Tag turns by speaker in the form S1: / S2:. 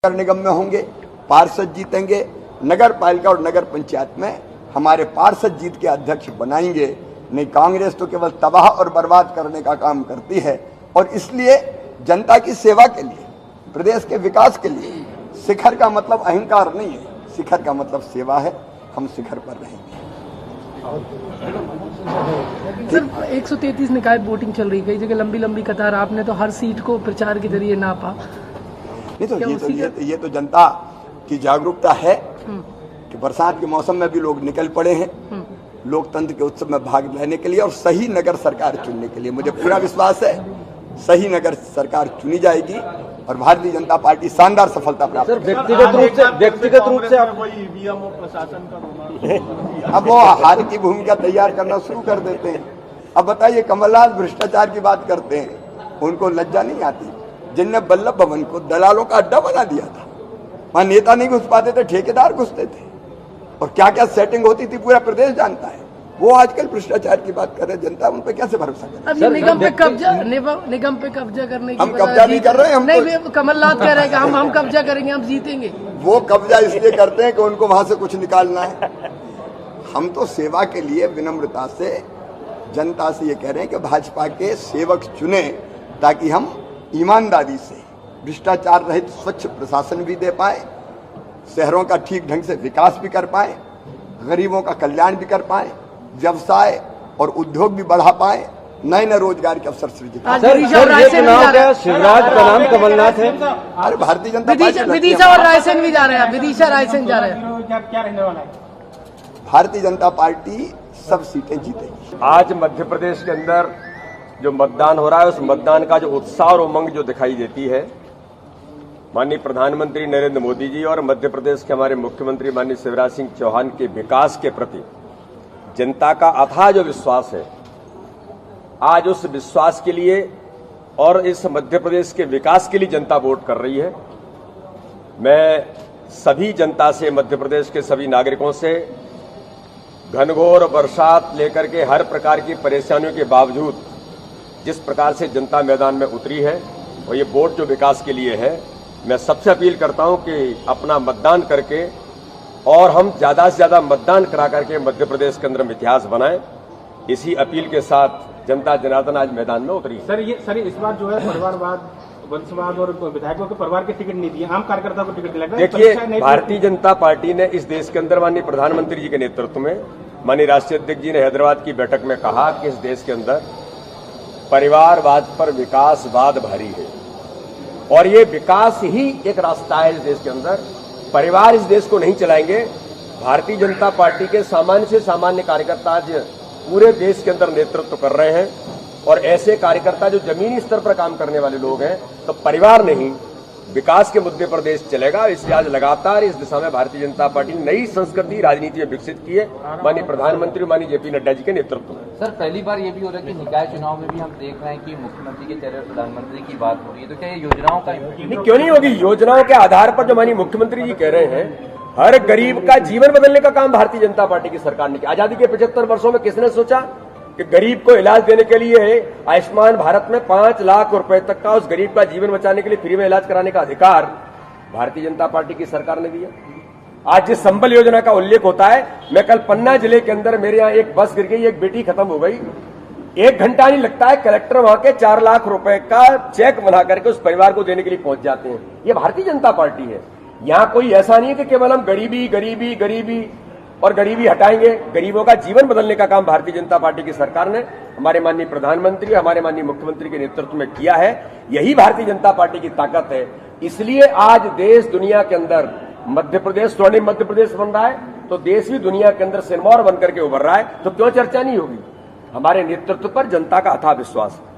S1: नगर निगम में होंगे, पार्षद जीतेंगे, नगर पालिका और नगर पंचायत में हमारे पार्षद जीत के अध्यक्ष बनाएंगे। नहीं, कांग्रेस तो केवल तबाह और बर्बाद करने का काम करती है। और इसलिए जनता की सेवा के लिए, प्रदेश के विकास के लिए शिखर का मतलब अहंकार नहीं है, शिखर का मतलब सेवा है। हम शिखर पर रहेंगे।
S2: सर 133 निकाय वोटिंग चल रही है, कई जगह लंबी लंबी कतार, आपने तो हर सीट को प्रचार के जरिए नापा।
S1: नहीं तो ये तो जनता की जागरूकता है कि बरसात के मौसम में भी लोग निकल पड़े हैं लोकतंत्र के उत्सव में भाग लेने के लिए और सही नगर सरकार चुनने के लिए। मुझे पूरा विश्वास है सही नगर सरकार चुनी जाएगी और भारतीय जनता पार्टी शानदार सफलता प्राप्त करेगी।
S3: व्यक्तिगत रूप से आप
S4: प्रशासन का
S1: अब वो हार की भूमिका तैयार करना शुरू कर देते हैं। अब बताइए, कमलनाथ भ्रष्टाचार की बात करते हैं, उनको लज्जा नहीं आती? जिनने वल्लभ भवन को दलालों का अड्डा बना दिया था, वहां नेता नहीं घुस पाते थे, ठेकेदार घुसते थे और क्या क्या सेटिंग होती थी पूरा प्रदेश जानता है। वो आजकल भ्रष्टाचार की बात कर रहे हैं, जनता उन पे कैसे भरोसा करे?
S2: अब ये निगम पे कब्जा करने की
S1: हम कब्जा नहीं कर रहे हैं। हम
S2: नहीं, कमलनाथ कह रहे हैं कि हम कब्जा करेंगे, हम जीतेंगे।
S1: वो कब्जा इसलिए करते हैं कि उनको वहां से कुछ निकालना है। हम तो सेवा के लिए विनम्रता से जनता से ये कह रहे हैं कि भाजपा के सेवक चुने ताकि हम ईमानदारी से भ्रष्टाचार रहित स्वच्छ प्रशासन भी दे पाए, शहरों का ठीक ढंग से विकास भी कर पाए, गरीबों का कल्याण भी कर पाए, व्यवसाय और उद्योग भी बढ़ा पाए, नए नए रोजगार के अवसर सृजित।
S3: शिवराज का नाम कमलनाथ है।
S1: अरे भारतीय जनता पार्टी
S2: विदिशा और रायसेन भी जा रहे हैं, विदिशा रायसेन जा रहे हैं।
S4: क्या रहने वाला है?
S1: भारतीय जनता पार्टी सब सीटें जीतेगी।
S3: आज मध्य प्रदेश के अंदर जो मतदान हो रहा है, उस मतदान का जो उत्साह और उमंग जो दिखाई देती है, माननीय प्रधानमंत्री नरेंद्र मोदी जी और मध्य प्रदेश के हमारे मुख्यमंत्री माननीय शिवराज सिंह चौहान के विकास के प्रति जनता का अथाह जो विश्वास है, आज उस विश्वास के लिए और इस मध्य प्रदेश के विकास के लिए जनता वोट कर रही है। मैं सभी जनता से, मध्य प्रदेश के सभी नागरिकों से घनघोर बरसात लेकर के हर प्रकार की परेशानियों के बावजूद जिस प्रकार से जनता मैदान में उतरी है और ये वोट जो विकास के लिए है, मैं सबसे अपील करता हूं कि अपना मतदान करके और हम ज्यादा से ज्यादा मतदान करा करके मध्य प्रदेश के अंदर हम इतिहास बनाएं। इसी अपील के साथ जनता जनार्दन आज मैदान में उतरी।
S4: सर इस बार जो है परिवारवाद, वंशवाद और विधायकों के परिवार की टिकट नहीं दिए, आम कार्यकर्ता को टिकट दिया।
S3: देखिए, भारतीय जनता पार्टी ने इस देश के अंदर माननीय प्रधानमंत्री जी के नेतृत्व में, माननीय राष्ट्रीय अध्यक्ष जी ने हैदराबाद की बैठक में कहा कि इस देश के अंदर परिवारवाद पर विकासवाद भारी है और ये विकास ही एक रास्ता है इस देश के अंदर। परिवार इस देश को नहीं चलाएंगे। भारतीय जनता पार्टी के सामान्य से सामान्य कार्यकर्ता आज पूरे देश के अंदर नेतृत्व कर रहे हैं और ऐसे कार्यकर्ता जो जमीनी स्तर पर काम करने वाले लोग हैं, तो परिवार नहीं विकास के मुद्दे पर देश चलेगा। इसलिए आज लगातार इस दिशा में भारतीय जनता पार्टी ने नई संस्कृति राजनीति में विकसित की है, माननीय प्रधानमंत्री माननीय जेपी नड्डा जी के नेतृत्व में।
S5: सर पहली बार ये भी हो रहा है कि निकाय चुनाव में भी हम देख रहे हैं कि मुख्यमंत्री के चेहरे प्रधानमंत्री की बात हो रही है, तो क्या ये योजनाओं का
S3: नहीं, क्यों नहीं होगी? योजनाओं के आधार पर जो माननीय मुख्यमंत्री जी कह रहे हैं, हर गरीब का जीवन बदलने का काम भारतीय जनता पार्टी की सरकार ने किया। आजादी के 75 वर्षों में किसने सोचा कि गरीब को इलाज देने के लिए आयुष्मान भारत में 5 लाख रुपए तक का उस गरीब का जीवन बचाने के लिए फ्री में इलाज कराने का अधिकार भारतीय जनता पार्टी की सरकार ने दिया। आज जिस संबल योजना का उल्लेख होता है, मैं कल पन्ना जिले के अंदर मेरे यहाँ एक बस गिर गई, एक बेटी खत्म हो गई, 1 घंटा नहीं लगता है, कलेक्टर वहां के 4 लाख रुपए का चेक बना करके उस परिवार को देने के लिए पहुंच जाते हैं। ये भारतीय जनता पार्टी है। यहाँ कोई ऐसा नहीं है कि केवल हम गरीबी गरीबी गरीबी और गरीबी हटाएंगे। गरीबों का जीवन बदलने का काम भारतीय जनता पार्टी की सरकार ने हमारे माननीय प्रधानमंत्री, हमारे माननीय मुख्यमंत्री के नेतृत्व में किया है। यही भारतीय जनता पार्टी की ताकत है। इसलिए आज देश दुनिया के अंदर मध्य प्रदेश, स्वर्णिम मध्य प्रदेश बन रहा है, तो देश भी दुनिया के अंदर सिरमौर बनकर के उभर रहा है। तो क्यों चर्चा नहीं होगी? हमारे नेतृत्व पर जनता का अथाह विश्वास है।